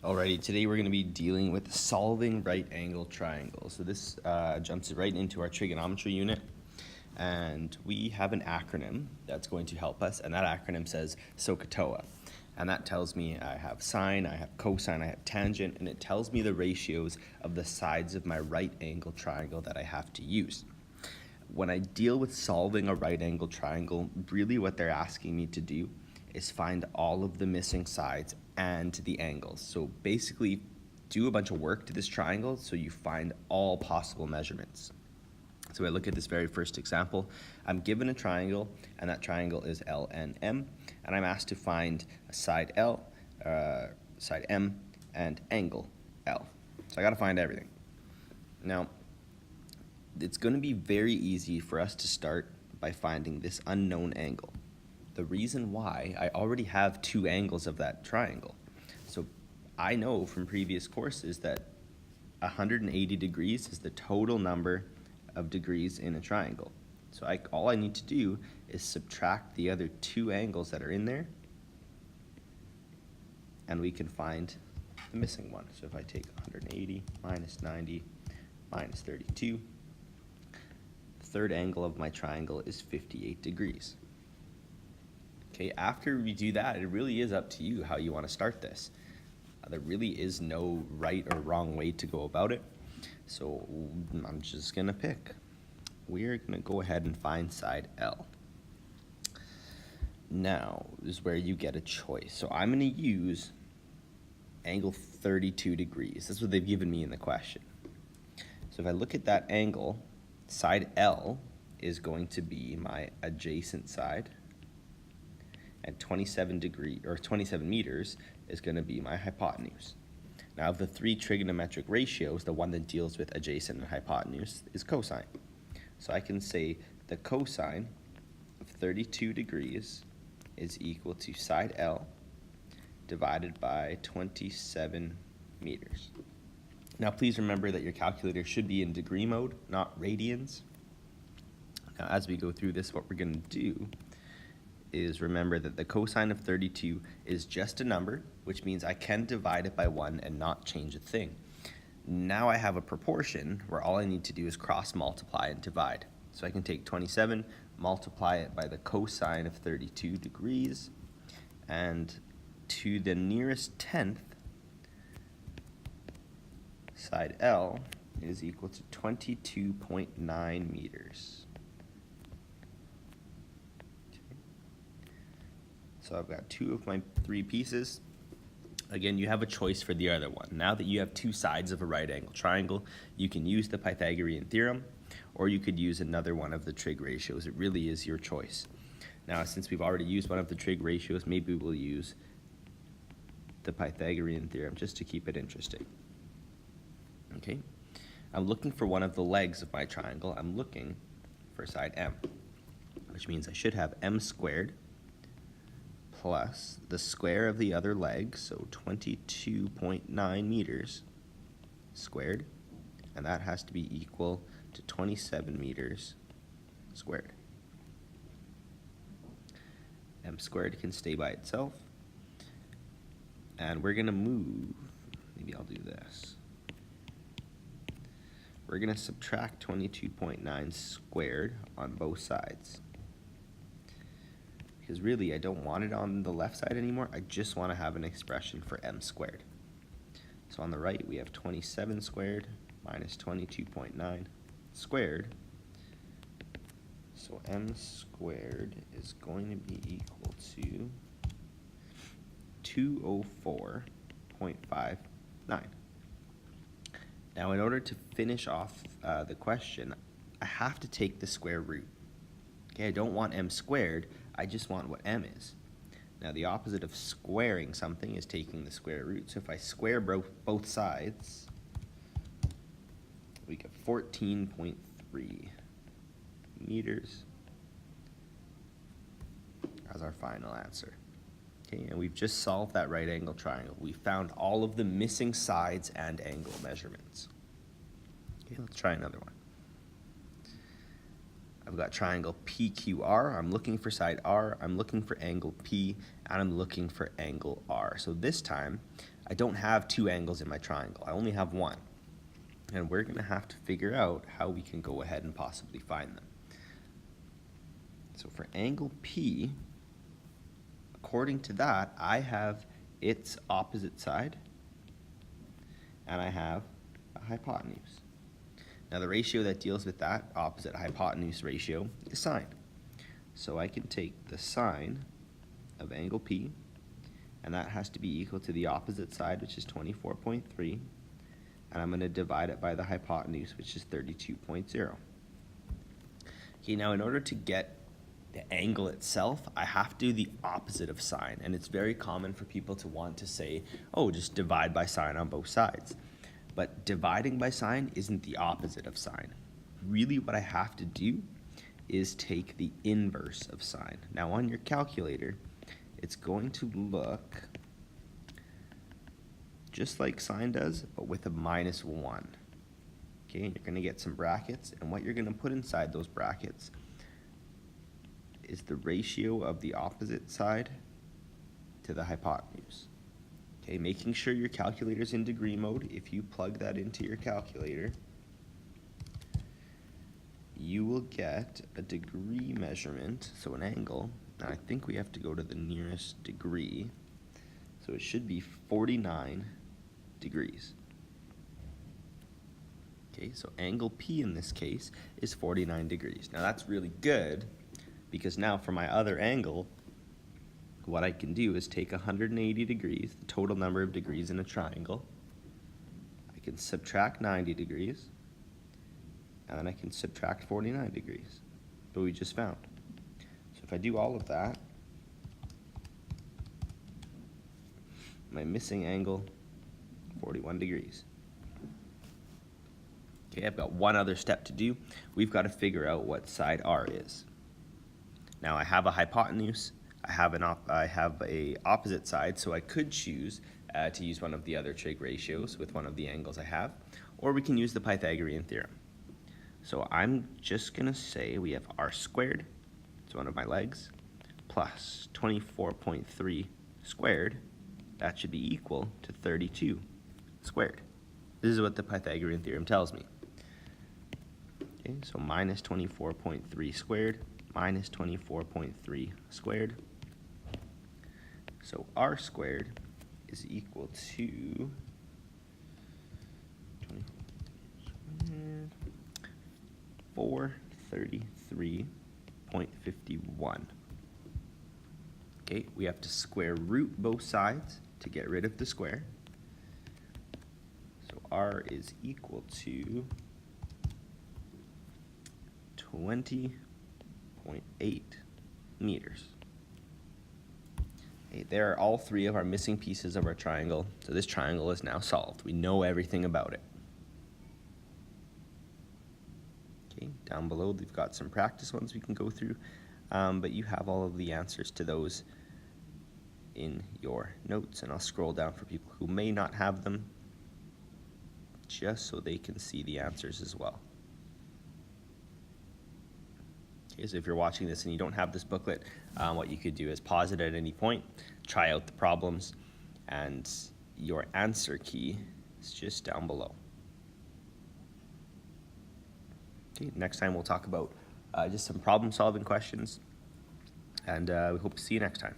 Alrighty, today we're going to be dealing with solving right angle triangles. So this jumps right into our trigonometry unit, and we have an acronym that's going to help us, and that acronym says Sohcahtoa. And that tells me I have sine, I have cosine, I have tangent, and it tells me the ratios of the sides of my right angle triangle that I have to use. When I deal with solving a right angle triangle, really what they're asking me to do is find all of the missing sides and the angles. So basically do a bunch of work to this triangle so you find all possible measurements. So I look at this very first example. I'm given a triangle, and that triangle is LNM, and I'm asked to find a side L, side M, and angle L. So I gotta find everything. Now, it's gonna be very easy for us to start by finding this unknown angle. The reason why, I already have two angles of that triangle. So I know from previous courses that 180 degrees is the total number of degrees in a triangle. So all I need to do is subtract the other two angles that are in there, and we can find the missing one. So if I take 180 minus 90 minus 32, the third angle of my triangle is 58 degrees. Okay, after we do that, it really is up to you how you want to start this. There really is no right or wrong way to go about it. So I'm just going to pick. We're going to go ahead and find side L. Now is where you get a choice. So I'm going to use angle 32 degrees. That's what they've given me in the question. So if I look at that angle, side L is going to be my adjacent side, and 27 meters is going to be my hypotenuse. Now, of the three trigonometric ratios, the one that deals with adjacent and hypotenuse is cosine. So I can say the cosine of 32 degrees is equal to side L divided by 27 meters. Now, please remember that your calculator should be in degree mode, not radians. Now, as we go through this, what we're going to do is remember that the cosine of 32 is just a number, which means I can divide it by 1 and not change a thing. Now I have a proportion where all I need to do is cross multiply and divide. So I can take 27, multiply it by the cosine of 32 degrees, and to the nearest tenth, side L is equal to 22.9 meters. So I've got two of my three pieces. Again, you have a choice for the other one. Now that you have two sides of a right angle triangle, you can use the Pythagorean Theorem, or you could use another one of the trig ratios. It really is your choice. Now, since we've already used one of the trig ratios, maybe we'll use the Pythagorean Theorem just to keep it interesting. Okay, I'm looking for one of the legs of my triangle. I'm looking for side M, which means I should have M squared plus the square of the other leg, so 22.9 meters squared, and that has to be equal to 27 meters squared. M squared can stay by itself, and we're going to move, maybe I'll do this. We're going to subtract 22.9 squared on both sides. Because really, I don't want it on the left side anymore. I just want to have an expression for M squared. So on the right, we have 27 squared minus 22.9 squared. So M squared is going to be equal to 204.59. Now, in order to finish off the question, I have to take the square root. Okay, I don't want M squared, I just want what M is. Now, the opposite of squaring something is taking the square root. So if I square both sides, we get 14.3 meters as our final answer. Okay, and we've just solved that right angle triangle. We found all of the missing sides and angle measurements. Okay, let's try another one. I've got triangle PQR. I'm looking for side R, I'm looking for angle P, and I'm looking for angle R. So this time, I don't have two angles in my triangle. I only have one. And we're going to have to figure out how we can go ahead and possibly find them. So for angle P, according to that, I have its opposite side, and I have a hypotenuse. Now the ratio that deals with that opposite hypotenuse ratio is sine. So I can take the sine of angle P, and that has to be equal to the opposite side, which is 24.3, and I'm going to divide it by the hypotenuse, which is 32.0. Okay, now in order to get the angle itself, I have to do the opposite of sine, and it's very common for people to want to say, oh, just divide by sine on both sides. But dividing by sine isn't the opposite of sine. Really what I have to do is take the inverse of sine. Now on your calculator, it's going to look just like sine does, but with a -1. Okay, and you're going to get some brackets, and what you're going to put inside those brackets is the ratio of the opposite side to the hypotenuse. Okay, making sure your calculator's in degree mode. If you plug that into your calculator, you will get a degree measurement, so an angle. Now I think we have to go to the nearest degree, so it should be 49 degrees. Okay, so angle P in this case is 49 degrees. Now that's really good, because now for my other angle, what I can do is take 180 degrees, the total number of degrees in a triangle. I can subtract 90 degrees, and then I can subtract 49 degrees, that we just found. So if I do all of that, my missing angle, 41 degrees. Okay, I've got one other step to do. We've got to figure out what side R is. Now I have a hypotenuse, I have a opposite side, so I could choose to use one of the other trig ratios with one of the angles I have, or we can use the Pythagorean theorem. So I'm just going to say we have r squared, it's one of my legs, plus 24.3 squared, that should be equal to 32 squared. This is what the Pythagorean theorem tells me. Okay, so minus 24.3 squared minus 24.3 squared. So r squared is equal to 433.51. Okay, we have to square root both sides to get rid of the square. So r is equal to 20.8 meters. Okay, there are all three of our missing pieces of our triangle, so this triangle is now solved. We know everything about it. Okay, down below we've got some practice ones we can go through, but you have all of the answers to those in your notes, and I'll scroll down for people who may not have them, just so they can see the answers as well. Okay, so if you're watching this and you don't have this booklet, what you could do is pause it at any point, try out the problems, and your answer key is just down below. Okay, next time we'll talk about just some problem-solving questions, and we hope to see you next time.